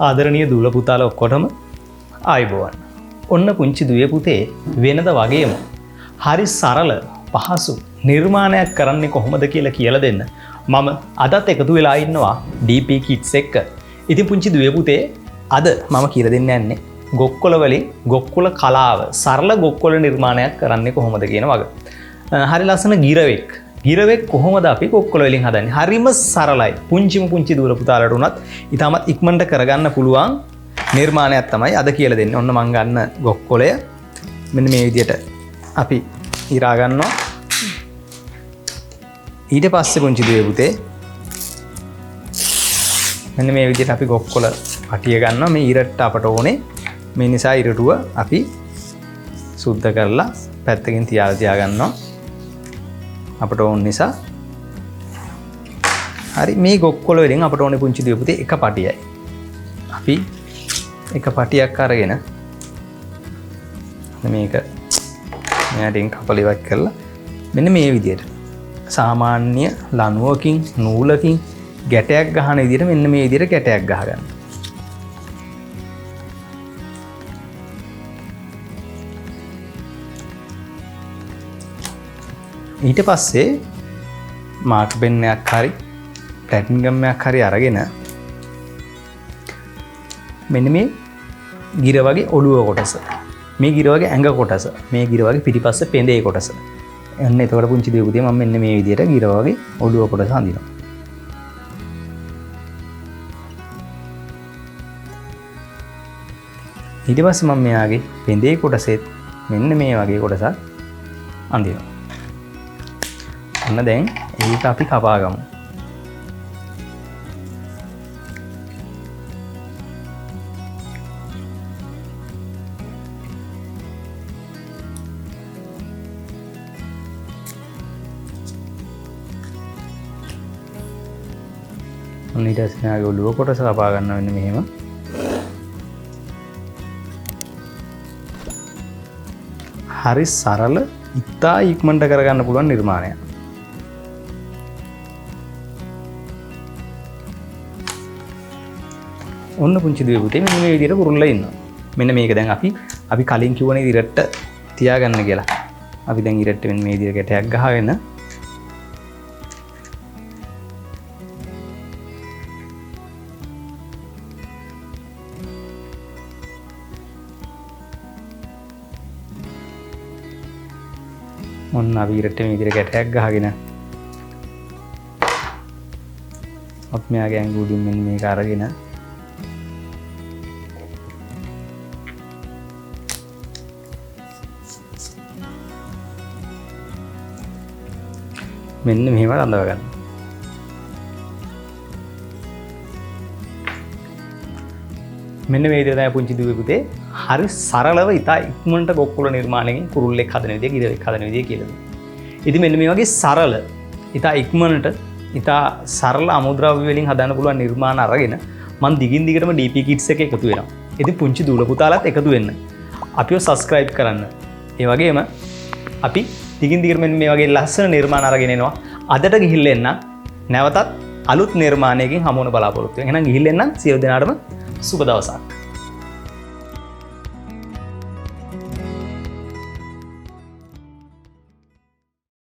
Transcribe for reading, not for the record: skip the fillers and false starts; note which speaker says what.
Speaker 1: ආදරණීය දූල පුතාලා ඔක්කොටම ආයුබෝවන්. ඔන්න පුංචි දුවේ පුතේ වෙනද වගේම හරි සරල පහසු නිර්මාණයක් කරන්නේ කොහොමද කියලා දෙන්න මම අදත් එකතු වෙලා ඉන්නවා DP Kids එක්ක. ඉතින් පුංචි දුවේ පුතේ අද මම කියලා දෙන්න යන්නේ ගොක්කොල වලින් ගොක්කොල කලාව සරල ගොක්කොල නිර්මාණයක් කරන්නේ කොහොමද කියන වග. හරි ලස්සන ගිරවෙක් කොහොමද අපි ගොක්කොල වලින් හදන්නේ? හරිම සරලයි. පුංචි දූල පුතාලට උනත් ඊටමත් ඉක්මනට කරගන්න පුළුවන් නිර්මාණයක් තමයි අද කියලා දෙන්නේ. ඔන්න මම ගන්න ගොක්කොලය මෙන්න මේ විදිහට අපි ඉරා ගන්නවා. ඊට පස්සේ පුංචි දුවේ පුතේ මෙන්න මේ විදිහට අපි ගොක්කොල පටිය ගන්නවා. මේ ඉරට අපට ඕනේ. මේ නිසා ඉරටුව අපි සුද්ධ කරලා පැත්තකින් තියා ගන්නවා. අපට ඕන නිසා. හරි මේ ගොක්කොල වලින් අපට ඕනේ පුංචි දුවේ පුතේ එක පටියයි. අපි එක පටියක් අරගෙන මේක මෙයාටින් කපල ඉවත් කරලා මෙන්න මේ විදිහට සාමාන්‍ය ලණුවකින් නූලකින් ගැටයක් ගහන විදිහට මෙන්න මේ විදිහට ගැටයක් ගහගන්න. ඊට පස්සේ මාක් පෙන්නයක් හරි පැටන් ගම්මයක් හරි අරගෙන මෙන්න මේ ගිර වගේ ඔළුව කොටස, මේ ගිර වගේ ඇඟ කොටස, මේ ගිර වගේ පිටිපස්ස පෙඳේ කොටස. එන්න එතකොට පුංචි දුවේ පුතේ මම මෙන්න මේ විදිහට ගිර වගේ ඔළුව කොටස අඳිනවා. ඊට පස්සේ මම මෙයාගේ පෙඳේ කොටසෙත් මෙන්න මේ වගේ කොටසක් අඳිනවා. ඔන්න දැන් ඒක අපි කපා ගමු. ඔන්න ඊට පස්සේ මෙයාගේ ඔළුව කොටස කපා ගන්නවා මෙන්න මෙහෙම. හරි සරල ඉතා ඉක්මනට කරගන්න පුළුවන් නිර්මාණයක්. ඔන්න පුංචි දුවේ පුතේ මෙන්න මේ විදිහට කුරුල්ලා ඉන්නවා. මෙන්න මේක දැන් අපි කලින් කිව්වනේ ඉරට්ට තියාගන්න කියලා. අපි දැන් ඉරට්ට මෙන්න මේ විදිහට ගැටයක් ගහගෙන ඔන්න අපි ඉරට්ට මේ විදිහට ගැටයක් ගහගෙන අපි මෙයාගේ ඇඟ උඩින් මෙන්න මේක අරගෙන මෙන්න මෙහෙම රඳව ගන්න. මෙන්න මේ විදිහට තමයි පුංචි දුවේ පුතේ හරි සරලව ඉතා ඉක්මනට ගොක්කොල නිර්මාණයකින් කුරුල්ලෙක් හදන විදිය, ගිරවෙක් හදන විදිය කියලා දෙනවා. ඉතින් මෙන්න මේ වගේ සරල ඉතා ඉක්මනට ඉතා සරල අමුද්‍රව්‍ය වලින් හදන්න පුළුවන් නිර්මාණ අරගෙන මම දිගින් දිගටම DP Kids එක එකතු වෙනවා. ඉතින් පුංචි දූල පුතාලත් එකතු වෙන්න. අපිව subscribe කරන්න. ඒ වගේම අපි දිගින් දිගට මෙන්න මේ වගේ ලස්සන නිර්මාණ අරගෙන එනවා. අදට ගිහිල්ලා එන්න නැවතත් අලුත් නිර්මාණයකින් හමු වෙන බලාපොරොත්තු වෙනවා. එහෙනම් ගිහිල්ලා එන්න සියලු දෙනාටම සුබ දවසක්.